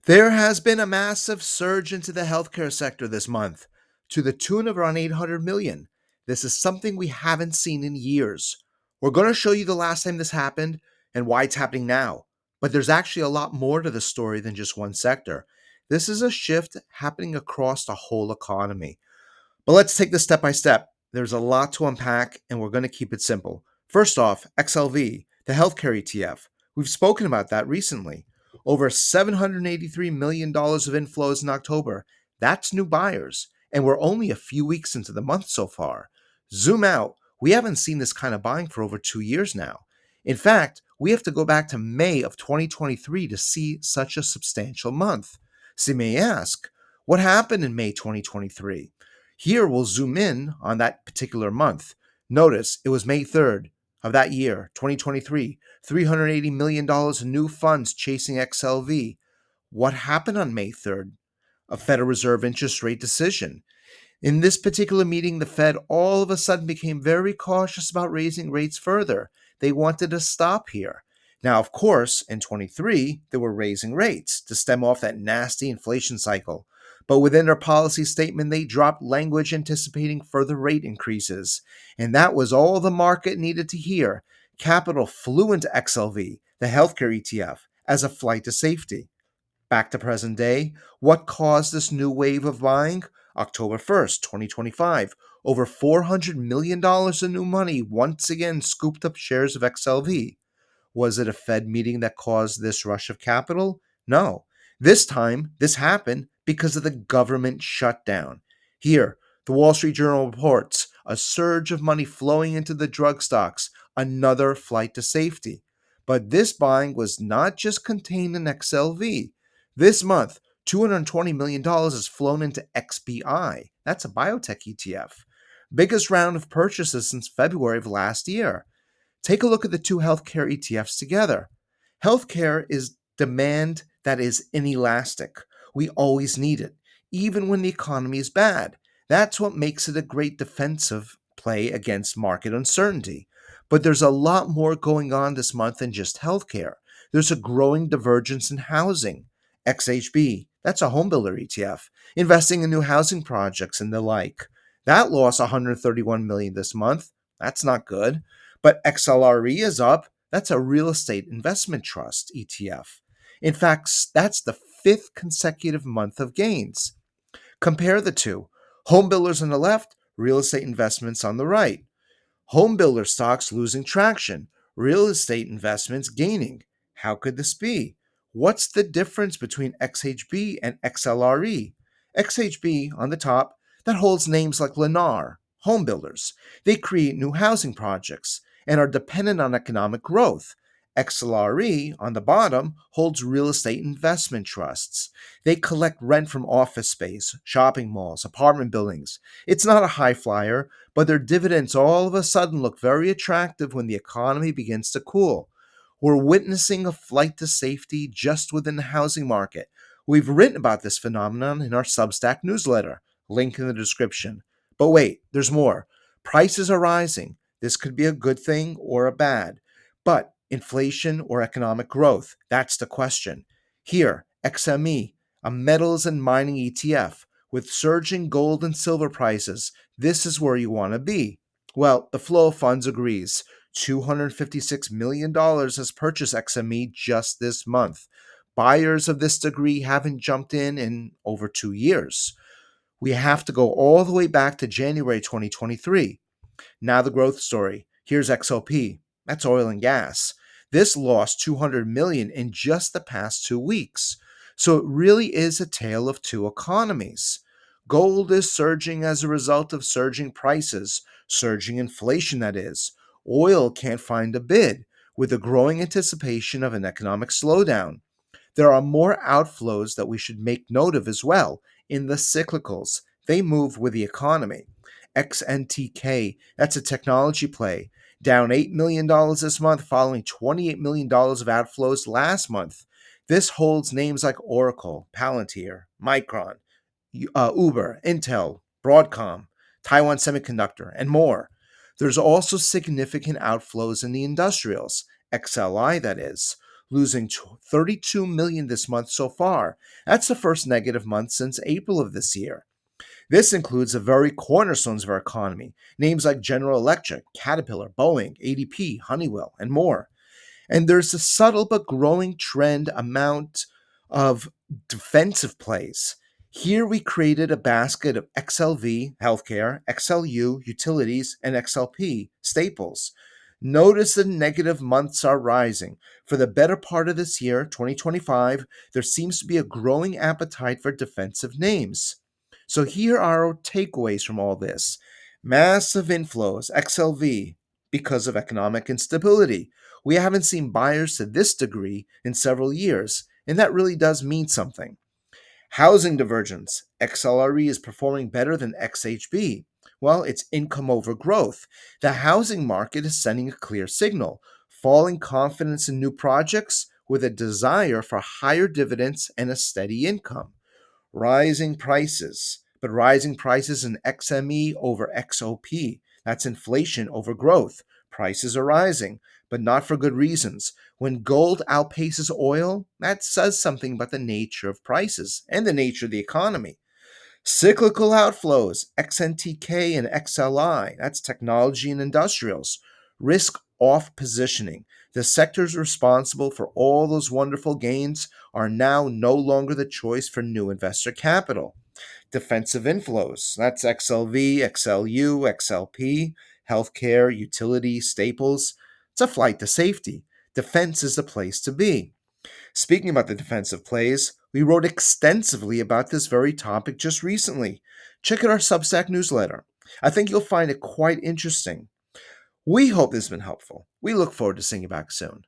There has been a massive surge into the healthcare sector this month, to the tune of around 800 million. This is something we haven't seen in years. We're going to show you the last time this happened and why it's happening now. But there's actually a lot more to the story than just one sector. This is a shift happening across the whole economy. But let's take this step by step. There's a lot to unpack, and we're going to keep it simple. First off, XLV, the healthcare ETF. We've spoken about that recently. Over $783 million of inflows in October. That's new buyers, and we're only a few weeks into the month so far. Zoom out. We haven't seen this kind of buying for over 2 years now. In fact, we have to go back to May of 2023 to see such a substantial month. So you may ask, what happened in May 2023? Here we'll zoom in on that particular month. Notice it was May 3rd of that year, 2023, $380 million in new funds chasing XLV. What happened on May 3rd? A Federal Reserve interest rate decision. In this particular meeting, the Fed all of a sudden became very cautious about raising rates further. They wanted to stop here. Now, of course, in 23, they were raising rates to stem off that nasty inflation cycle. But within their policy statement, they dropped language anticipating further rate increases. And that was all the market needed to hear. Capital flew into XLV, the healthcare ETF, as a flight to safety. Back to present day, what caused this new wave of buying? October 1st, 2025. Over $400 million in new money once again scooped up shares of XLV. Was it a Fed meeting that caused this rush of capital? No. This time, this happened because of the government shutdown. Here, the Wall Street Journal reports a surge of money flowing into the drug stocks, another flight to safety. But this buying was not just contained in XLV. This month, $220 million has flown into XBI. That's a biotech ETF. Biggest round of purchases since February of last year. Take a look at the two healthcare ETFs together. Healthcare is demand that is inelastic. We always need it, even when the economy is bad. That's what makes it a great defensive play against market uncertainty. But there's a lot more going on this month than just healthcare. There's a growing divergence in housing. XHB, that's a homebuilder ETF, investing in new housing projects and the like. That lost 131 million this month. That's not good. But XLRE is up. That's a real estate investment trust ETF. In fact, that's the fifth consecutive month of gains. Compare the two. Home builders on the left, real estate investments on the right. Home builder stocks losing traction, real estate investments gaining. How could this be? What's the difference between XHB and XLRE? XHB on the top, that holds names like Lennar, home builders. They create new housing projects and are dependent on economic growth. XLRE on the bottom holds real estate investment trusts. They collect rent from office space, shopping malls, apartment buildings. It's not a high flyer, but their dividends all of a sudden look very attractive when the economy begins to cool. We're witnessing a flight to safety just within the housing market. We've written about this phenomenon in our Substack newsletter, link in the description. But wait, there's more. Prices are rising. This could be a good thing or a bad. But inflation or economic growth, that's the question. Here, XME, a metals and mining ETF, with surging gold and silver prices, this is where you want to be. Well, the flow of funds agrees. $256 million has purchased XME just this month. Buyers of this degree haven't jumped in over 2 years. We have to go all the way back to January 2023. Now the growth story. Here's XOP. That's oil and gas. This lost 200 million in just the past 2 weeks. So it really is a tale of two economies. Gold is surging as a result of surging prices, surging inflation that is. Oil can't find a bid with a growing anticipation of an economic slowdown. There are more outflows that we should make note of as well in the cyclicals. They move with the economy. XNTK, that's a technology play, down $8 million this month following $28 million of outflows last month. This holds names like Oracle, Palantir, Micron, Uber, Intel, Broadcom, Taiwan Semiconductor, and more. There's also significant outflows in the industrials, XLI that is. losing 32 million this month so far. That's the first negative month since April of this year. This includes the very cornerstones of our economy, names like General Electric, Caterpillar, Boeing, ADP, Honeywell, and more. And there's a subtle but growing trend amount of defensive plays. Here we created a basket of XLV, healthcare, XLU, utilities, and XLP, staples. Notice the negative months are rising. For the better part of this year, 2025, there seems to be a growing appetite for defensive names. So here are our takeaways from all this. Massive inflows, XLV, because of economic instability. We haven't seen buyers to this degree in several years, and that really does mean something. Housing divergence. XLRE is performing better than XHB. Well, it's income over growth. The housing market is sending a clear signal. Falling confidence in new projects with a desire for higher dividends and a steady income. Rising prices, but rising prices in XME over XOP. That's inflation over growth. Prices are rising, but not for good reasons. When gold outpaces oil, that says something about the nature of prices and the nature of the economy. Cyclical outflows, XNTK and XLI, that's technology and industrials. Risk off positioning. The sectors responsible for all those wonderful gains are now no longer the choice for new investor capital. Defensive inflows, that's XLV, XLU, XLP, healthcare, utility, staples. It's a flight to safety. Defense is the place to be. Speaking about the defensive plays, we wrote extensively about this very topic just recently. Check out our Substack newsletter. I think you'll find it quite interesting. We hope this has been helpful. We look forward to seeing you back soon.